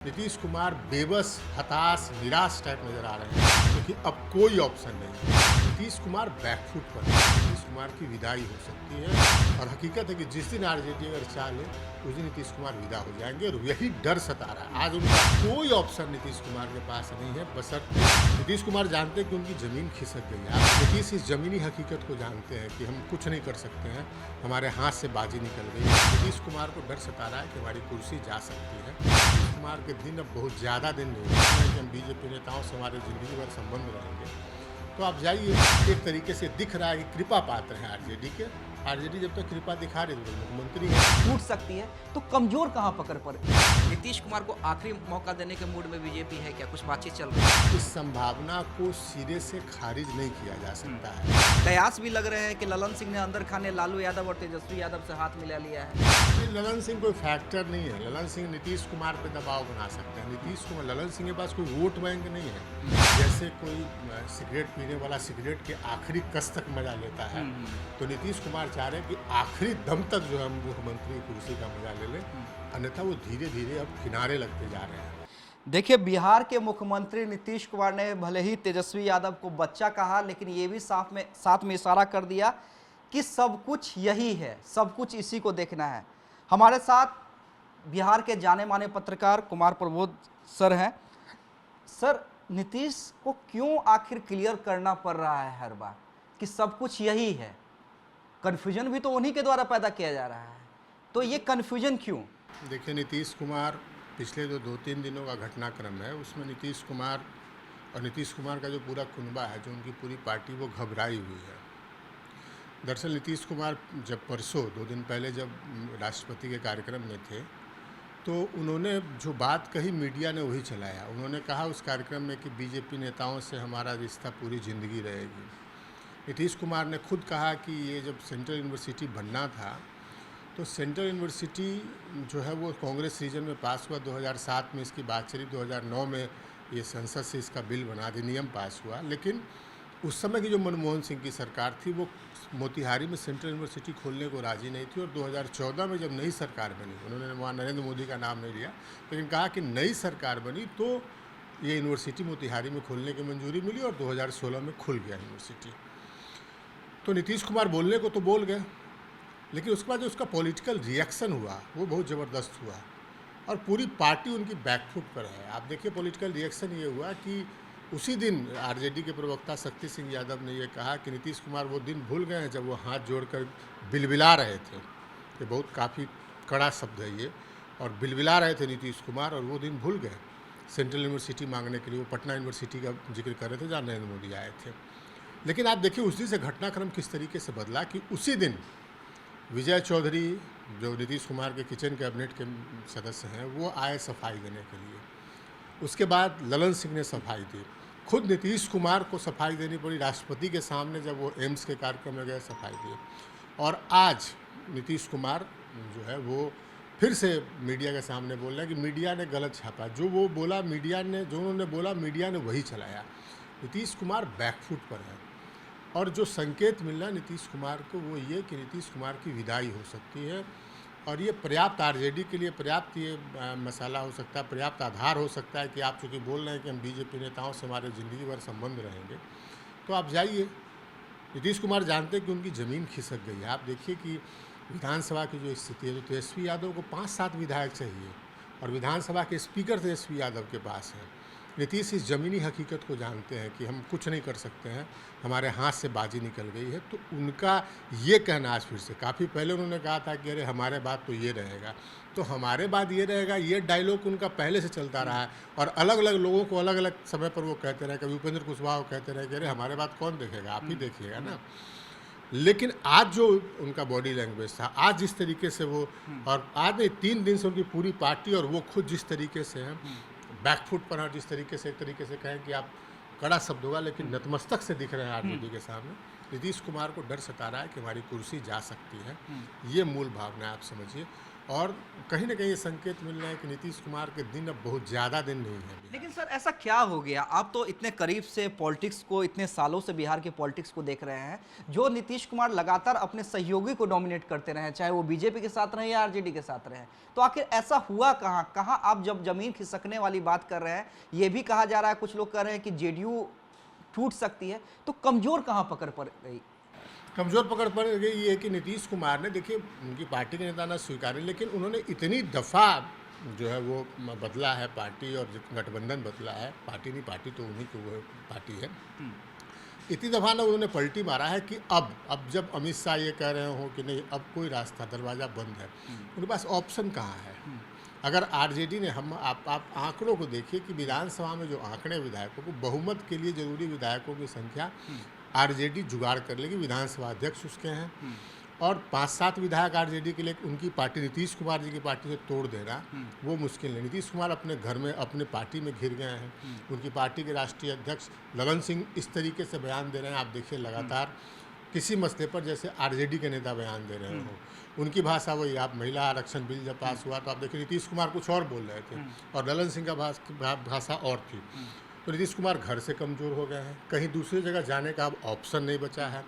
नीतीश कुमार बेबस, हताश, निराश टाइप नजर आ रहे हैं क्योंकि अब कोई ऑप्शन नहीं है। नीतीश कुमार बैकफुट पर है। नीतीश कुमार की विदाई हो सकती है और हकीकत है कि जिस दिन आरजेडी अगर चाहे उस दिन नीतीश कुमार विदा हो जाएंगे और यही डर सता रहा है। आज उनका कोई ऑप्शन नीतीश कुमार के पास नहीं है, बशर्ते नीतीश कुमार जानते हैं कि उनकी ज़मीन खिसक गई है। आप नीतीश इस ज़मीनी हकीकत को जानते हैं कि हम कुछ नहीं कर सकते हैं, हमारे हाथ से बाजी निकल गई है। नीतीश कुमार को डर सता रहा है कि हमारी कुर्सी जा सकती है। नीतीश कुमार के दिन अब बहुत ज़्यादा दिन नहीं है कि हम बीजेपी नेताओं से हमारे ज़िंदगी भर संबंध रहेंगे। तो आप जाइए, एक तरीके से दिख रहा है कि कृपा पात्र हैं आरजेडी के। आरजेडी जब तक कृपा दिखा रही तो मुख्यमंत्री है। टूट सकती है तो कमजोर कहां पकड़ पड़े। नीतीश कुमार को आखिरी मौका देने के मूड में बीजेपी है क्या? कुछ बातचीत चल रही है? इस संभावना को सिरे से खारिज नहीं किया जा सकता है। कयास भी लग रहे हैं कि ललन सिंह ने अंदर खाने लालू यादव और तेजस्वी यादव से हाथ मिला लिया है। ललन सिंह कोई फैक्टर नहीं है। ललन सिंह नीतीश कुमार पे दबाव बना सकते हैं। नीतीश कुमार, ललन सिंह के पास कोई वोट बैंक नहीं है। जैसे कोई सिगरेट पीने वाला सिगरेट के आखिरी कस तक मजा लेता है, तो नीतीश कुमार चाह रहे हैं कि आखिरी दम तक जो है मुख्यमंत्री कुर्सी का मजा ले लें, अन्यथा वो धीरे धीरे अब किनारे लगते जा रहे हैं। देखिए, बिहार के मुख्यमंत्री नीतीश कुमार ने भले ही तेजस्वी यादव को बच्चा कहा, लेकिन ये भी साथ में इशारा कर दिया कि सब कुछ यही है, सब कुछ इसी को देखना है। हमारे साथ बिहार के जाने माने पत्रकार कुमार प्रबोध सर हैं। सर, नीतीश को क्यों आखिर क्लियर करना पड़ रहा है हर बार कि सब कुछ यही है? कन्फ्यूजन भी तो उन्हीं के द्वारा पैदा किया जा रहा है, तो ये कन्फ्यूजन क्यों? देखिए, नीतीश कुमार पिछले जो 2-3 दिनों का घटनाक्रम है उसमें नीतीश कुमार और नीतीश कुमार का जो पूरा कुनबा है, जो उनकी पूरी पार्टी, वो घबराई हुई है। दरअसल नीतीश कुमार जब परसों 2 दिन पहले जब राष्ट्रपति के कार्यक्रम में थे, तो उन्होंने जो बात कही मीडिया ने वही चलाया। उन्होंने कहा उस कार्यक्रम में कि बीजेपी नेताओं से हमारा रिश्ता पूरी ज़िंदगी रहेगी। नीतीश कुमार ने खुद कहा कि ये जब सेंट्रल यूनिवर्सिटी बनना था तो सेंट्रल यूनिवर्सिटी जो है वो कांग्रेस रीजन में पास हुआ। 2007 में इसकी बात चली, 2009 में ये संसद से इसका बिल बना अधिनियम पास हुआ। लेकिन उस समय की जो मनमोहन सिंह की सरकार थी वो मोतिहारी में सेंट्रल यूनिवर्सिटी खोलने को राज़ी नहीं थी। और 2014 में जब नई सरकार बनी, उन्होंने वहाँ नरेंद्र मोदी का नाम नहीं लिया, लेकिन कहा कि नई सरकार बनी तो ये यूनिवर्सिटी मोतिहारी में खोलने की मंजूरी मिली और 2016 में खुल गया यूनिवर्सिटी। तो नीतीश कुमार बोलने को तो बोल गए, लेकिन उसके बाद जो उसका पॉलिटिकल रिएक्शन हुआ वो बहुत ज़बरदस्त हुआ और पूरी पार्टी उनकी बैकफुट पर है। आप देखिए, पॉलिटिकल रिएक्शन ये हुआ कि उसी दिन आरजेडी के प्रवक्ता शक्ति सिंह यादव ने ये कहा कि नीतीश कुमार वो दिन भूल गए हैं जब वो हाथ जोड़कर बिलबिला रहे थे। ये बहुत काफ़ी कड़ा शब्द है ये, और बिलबिला रहे थे नीतीश कुमार, और वो दिन भूल गए सेंट्रल यूनिवर्सिटी मांगने के लिए। वो पटना यूनिवर्सिटी का जिक्र कर रहे थे जहाँ नरेंद्र मोदी आए थे। लेकिन आप देखिए उस दिन से घटनाक्रम किस तरीके से बदला कि उसी दिन विजय चौधरी, जो नीतीश कुमार के किचन कैबिनेट के सदस्य हैं, वो आए सफाई देने के लिए। उसके बाद ललन सिंह ने सफाई दी। खुद नीतीश कुमार को सफाई देनी पड़ी राष्ट्रपति के सामने जब वो एम्स के कार्यक्रम में गए, सफाई दी। और आज नीतीश कुमार जो है वो फिर से मीडिया के सामने बोल रहे हैं कि मीडिया ने गलत छापा। जो वो बोला मीडिया ने, जो उन्होंने बोला मीडिया ने वही चलाया। नीतीश कुमार बैकफुट पर है और जो संकेत मिल रहा है नीतीश कुमार को वो ये कि नीतीश कुमार की विदाई हो सकती है। और ये पर्याप्त आरजेडी के लिए पर्याप्त ये मसाला हो सकता है, पर्याप्त आधार हो सकता है कि आप चूँकि बोल रहे हैं कि हम बीजेपी नेताओं से हमारे ज़िंदगी भर संबंध रहेंगे, तो आप जाइए। नीतीश कुमार जानते हैं कि उनकी ज़मीन खिसक गई है। आप देखिए कि विधानसभा की जो स्थिति है, तो तेजस्वी यादव को 5-7 विधायक चाहिए और विधानसभा के स्पीकर तेजस्वी यादव के पास है। नीतीश इस ज़मीनी हकीकत को जानते हैं कि हम कुछ नहीं कर सकते हैं, हमारे हाथ से बाजी निकल गई है। तो उनका ये कहना आज फिर से, काफ़ी पहले उन्होंने कहा था कि अरे हमारे बाद तो ये रहेगा, तो हमारे बाद ये रहेगा, ये डायलॉग उनका पहले से चलता रहा है। और अलग अलग लोगों को अलग अलग समय पर वो कहते रहे। कभी उपेंद्र कुशवाहा कहते रहे कि अरे हमारे बाद कौन देखेगा, आप ही देखिएगा ना। लेकिन आज जो उनका बॉडी लैंग्वेज था, आज जिस तरीके से वो, और आज नहीं 3 दिन से उनकी पूरी पार्टी और वो खुद जिस तरीके से हैं बैकफुट पर, जिस तरीके से, एक तरीके से कहें कि आप, कड़ा शब्द होगा लेकिन नतमस्तक से दिख रहे हैं आरजेडी के सामने। नीतीश कुमार को डर सता रहा है कि हमारी कुर्सी जा सकती है। ये मूल भावना है, आप समझिए। और कहीं ना कहीं ये संकेत मिल रहे हैं कि नीतीश कुमार के दिन अब बहुत ज़्यादा दिन नहीं है। लेकिन सर ऐसा क्या हो गया, आप तो इतने करीब से पॉलिटिक्स को, इतने सालों से बिहार के पॉलिटिक्स को देख रहे हैं, जो नीतीश कुमार लगातार अपने सहयोगी को डोमिनेट करते रहे, चाहे वो बीजेपी के साथ रहे या आरजेडी के साथ रहे, तो आखिर ऐसा हुआ कहाँ कहाँ आप जब जमीन खिसकने वाली बात कर रहे हैं, ये भी कहा जा रहा है, कुछ लोग कह रहे हैं कि जेडीयू टूट सकती है, तो कमजोर कहाँ पकड़ पड़ गई? कमज़ोर पकड़ पड़ गई ये कि नीतीश कुमार ने, देखिए उनकी पार्टी के नेता ना स्वीकारे, लेकिन उन्होंने इतनी दफ़ा जो है वो बदला है पार्टी, और गठबंधन बदला है, पार्टी नहीं, पार्टी तो उन्हीं की वो पार्टी है, इतनी दफ़ा ना उन्होंने पलटी मारा है कि अब जब अमित शाह ये कह रहे हो कि नहीं अब कोई रास्ता, दरवाज़ा बंद है, उनके पास ऑप्शन कहाँ है। अगर आरजेडी ने, हम आप आंकड़ों को देखिए कि विधानसभा में जो आंकड़े विधायकों को, बहुमत के लिए जरूरी विधायकों की संख्या आरजेडी जुगाड़ कर लेगी, विधानसभा अध्यक्ष उसके हैं, और 5-7 विधायक आरजेडी के लिए उनकी पार्टी, नीतीश कुमार जी की पार्टी से तोड़ देना वो मुश्किल है। नीतीश कुमार अपने घर में, अपने पार्टी में घिर गए हैं। उनकी पार्टी के राष्ट्रीय अध्यक्ष ललन सिंह इस तरीके से बयान दे रहे हैं, आप देखिए लगातार किसी मसले पर जैसे आरजेडी के नेता बयान दे रहे हो, उनकी भाषा वही, आप महिला आरक्षण बिल जब पास हुआ तो आप देखिए नीतीश कुमार कुछ और बोल रहे थे और ललन सिंह का भाषा और थी। तो नीतीश कुमार घर से कमज़ोर हो गए हैं, कहीं दूसरी जगह जाने का अब ऑप्शन नहीं बचा है।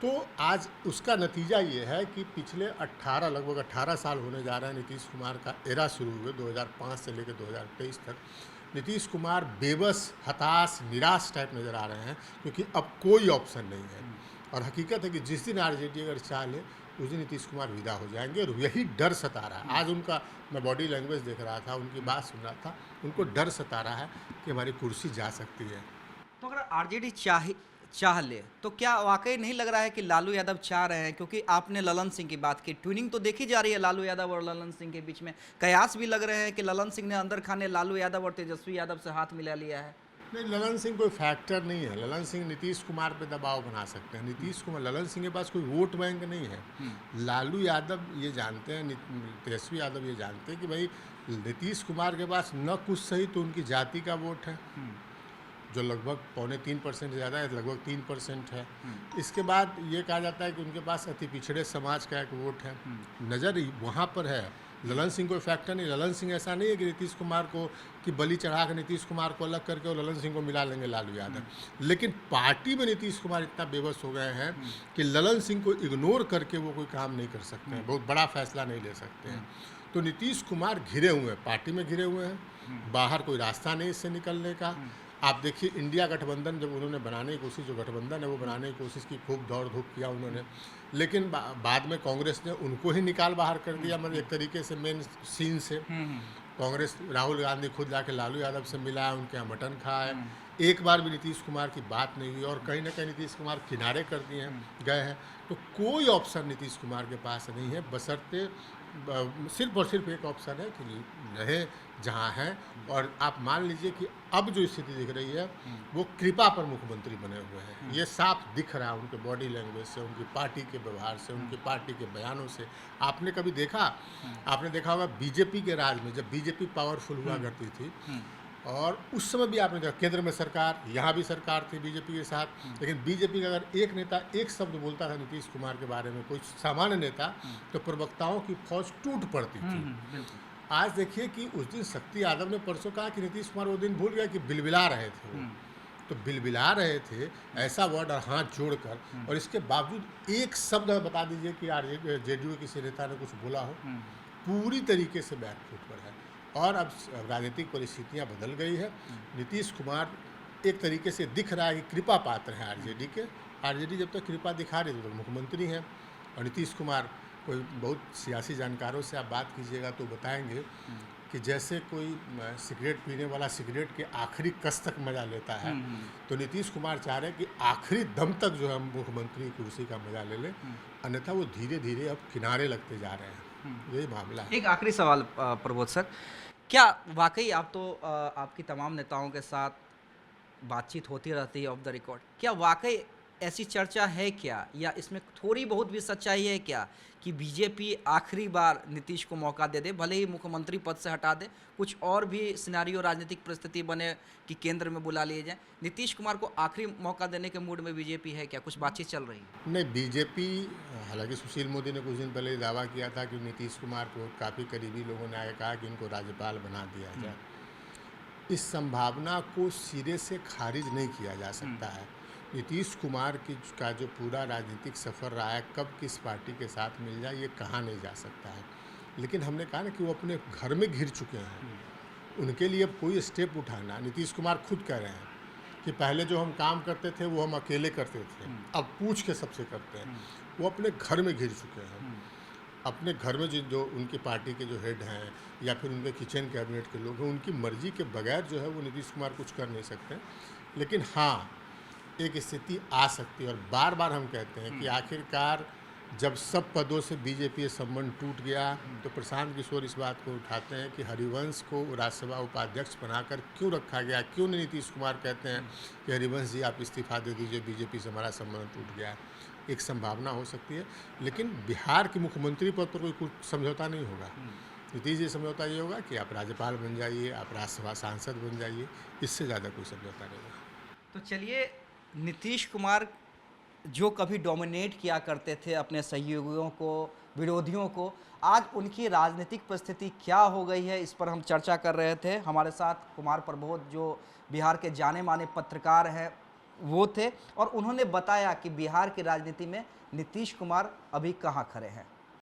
तो आज उसका नतीजा ये है कि पिछले लगभग 18 साल होने जा रहे हैं नीतीश कुमार का एरा शुरू हुए 2005 से लेकर 2023 तक। नीतीश कुमार बेबस, हताश, निराश टाइप नज़र आ रहे हैं, क्योंकि अब कोई ऑप्शन नहीं है। और हकीकत है कि जिस दिन आरजेडी अगर चाह ले उस दिन नीतीश कुमार विदा हो जाएंगे, और यही डर सता रहा है। आज उनका, मैं बॉडी लैंग्वेज देख रहा था, उनकी बात सुन रहा था, उनको डर सता रहा है कि हमारी कुर्सी जा सकती है। तो अगर आरजेडी चाह ले तो क्या वाकई नहीं लग रहा है कि लालू यादव चाह रहे हैं? क्योंकि आपने ललन सिंह की बात की, ट्विनिंग तो देखी जा रही है लालू यादव और ललन सिंह के बीच में, कयास भी लग रहे हैं कि ललन सिंह ने अंदर खाने लालू यादव और तेजस्वी यादव से हाथ मिला लिया है। नहीं, ललन सिंह कोई फैक्टर नहीं है। ललन सिंह नीतीश कुमार पे दबाव बना सकते हैं। नीतीश कुमार, ललन सिंह के पास कोई वोट बैंक नहीं है। लालू यादव ये जानते हैं, तेजस्वी यादव ये जानते हैं कि भाई नीतीश कुमार के पास न कुछ सही तो उनकी जाति का वोट है, जो लगभग 2.25% ज़्यादा है, लगभग 3% है। इसके बाद ये कहा जाता है कि उनके पास अति पिछड़े समाज का एक वोट है, नज़र वहाँ पर है। ललन सिंह कोई फैक्टर नहीं। ललन सिंह ऐसा नहीं है कि नीतीश कुमार को, कि बलि चढ़ा कर नीतीश कुमार को अलग करके और ललन सिंह को मिला लेंगे लालू यादव। लेकिन पार्टी में नीतीश कुमार इतना बेबस हो गए हैं कि ललन सिंह को इग्नोर करके वो कोई काम नहीं कर सकते हैं, बहुत बड़ा फैसला नहीं ले सकते हैं। तो नीतीश कुमार घिरे हुए हैं, पार्टी में घिरे हुए हैं, बाहर कोई रास्ता नहीं इससे निकलने का। आप देखिए इंडिया गठबंधन जब उन्होंने बनाने की कोशिश, जो गठबंधन है वो बनाने की कोशिश की, खूब दौड़ धूप किया उन्होंने, लेकिन बाद में कांग्रेस ने उनको ही निकाल बाहर कर दिया, मतलब एक तरीके से मेन सीन से। कांग्रेस, राहुल गांधी खुद जाके लालू यादव से मिला, उनके यहाँ मटन खाए, एक बार भी नीतीश कुमार की बात नहीं हुई, और कहीं ना कहीं नीतीश कुमार किनारे कर दिए हैं, गए हैं। तो कोई ऑप्शन नीतीश कुमार के पास नहीं है, बशर्ते सिर्फ और सिर्फ एक ऑप्शन है कि रहे जहाँ हैं। और आप मान लीजिए कि अब जो स्थिति दिख रही है वो कृपा पर मुख्यमंत्री बने हुए हैं, ये साफ दिख रहा है उनके बॉडी लैंग्वेज से, उनकी पार्टी के व्यवहार से, उनकी पार्टी के बयानों से। आपने कभी देखा, आपने देखा होगा बीजेपी के राज में, जब बीजेपी पावरफुल हुआ करती थी, और उस समय भी आपने देखा केंद्र में सरकार, यहाँ भी सरकार थी बीजेपी के साथ, लेकिन बीजेपी का अगर एक नेता एक शब्द बोलता था नीतीश कुमार के बारे में, कोई सामान्य नेता, तो प्रवक्ताओं की फौज टूट पड़ती थी। आज देखिए कि उस दिन शक्ति यादव ने परसों कहा कि नीतीश कुमार वो दिन भूल गया कि बिलबिला रहे थे वो, तो बिलबिला रहे थे ऐसा वर्ड और हाथ जोड़कर, और इसके बावजूद एक शब्द बता दीजिए कि जेडीयू किसी नेता ने कुछ बोला हो, पूरी तरीके से बैकफुट पर है। और अब राजनीतिक परिस्थितियां बदल गई है। नीतीश कुमार एक तरीके से दिख रहा है कि कृपा पात्र है आरजेडी के। आरजेडी जब तक कृपा दिखा रही तो मुख्यमंत्री हैं, और नीतीश कुमार, कोई बहुत सियासी जानकारों से आप बात कीजिएगा तो बताएंगे कि जैसे कोई सिगरेट पीने वाला सिगरेट के आखिरी कस तक मज़ा लेता है, तो नीतीश कुमार चाह रहे हैं कि आखिरी दम तक जो है हम मुख्यमंत्री कुर्सी का मज़ा ले लें, अन्यथा वो धीरे धीरे अब किनारे लगते जा रहे हैं। यही मामला है। एक आखिरी सवाल प्रबोध सर, क्या वाकई आप तो आपकी तमाम नेताओं के साथ बातचीत होती रहती है ऑफ द रिकॉर्ड, क्या वाकई ऐसी चर्चा है क्या, या इसमें थोड़ी बहुत भी सच्चाई है क्या कि बीजेपी आखिरी बार नीतीश को मौका दे दे, भले ही मुख्यमंत्री पद से हटा दे, कुछ और भी सिनेरियो राजनीतिक परिस्थिति बने कि केंद्र में बुला लिए जाए, नीतीश कुमार को आखिरी मौका देने के मूड में बीजेपी है क्या? कुछ बातचीत चल रही है? नहीं, बीजेपी, हालांकि सुशील मोदी ने कुछ दिन पहले ये दावा किया था कि नीतीश कुमार को काफ़ी करीबी लोगों ने आगे कहा कि इनको राज्यपाल बना दिया जाए। इस संभावना को सिरे से खारिज नहीं किया जा सकता है। नीतीश कुमार का जो पूरा राजनीतिक सफ़र रहा है, कब किस पार्टी के साथ मिल जाए ये कहा नहीं जा सकता है। लेकिन हमने कहा ना कि वो अपने घर में घिर चुके हैं, उनके लिए अब कोई स्टेप उठाना, नीतीश कुमार खुद कह रहे हैं कि पहले जो हम काम करते थे वो हम अकेले करते थे, अब पूछ के सबसे करते हैं। वो अपने घर में घिर चुके हैं। अपने घर में जो उनकी पार्टी के जो हेड हैं या फिर उनके किचन कैबिनेट के लोग हैं, उनकी मर्जी के बगैर जो है वो नीतीश कुमार कुछ कर नहीं सकते। लेकिन हाँ, एक स्थिति आ सकती है, और बार बार हम कहते हैं कि आखिरकार जब सब पदों से बीजेपी संबंध टूट गया तो प्रशांत किशोर इस बात को उठाते हैं कि हरिवंश को राज्यसभा उपाध्यक्ष बनाकर क्यों रखा गया, क्यों नहीं नीतीश कुमार कहते हैं कि हरिवंश जी आप इस्तीफा दे दीजिए, बीजेपी से हमारा संबंध टूट गया है। एक संभावना हो सकती है, लेकिन बिहार के मुख्यमंत्री पद पर कोई कुछ समझौता नहीं होगा। नीतीश जी समझौता ये होगा कि आप राज्यपाल बन जाइए, आप राज्यसभा सांसद बन जाइए, इससे ज़्यादा कोई समझौता नहीं होगा। तो चलिए, नीतीश कुमार जो कभी डोमिनेट किया करते थे अपने सहयोगियों को, विरोधियों को, आज उनकी राजनीतिक परिस्थिति क्या हो गई है, इस पर हम चर्चा कर रहे थे। हमारे साथ कुमार प्रबोध जो बिहार के जाने माने पत्रकार हैं वो थे, और उन्होंने बताया कि बिहार की राजनीति में नीतीश कुमार अभी कहाँ खड़े हैं।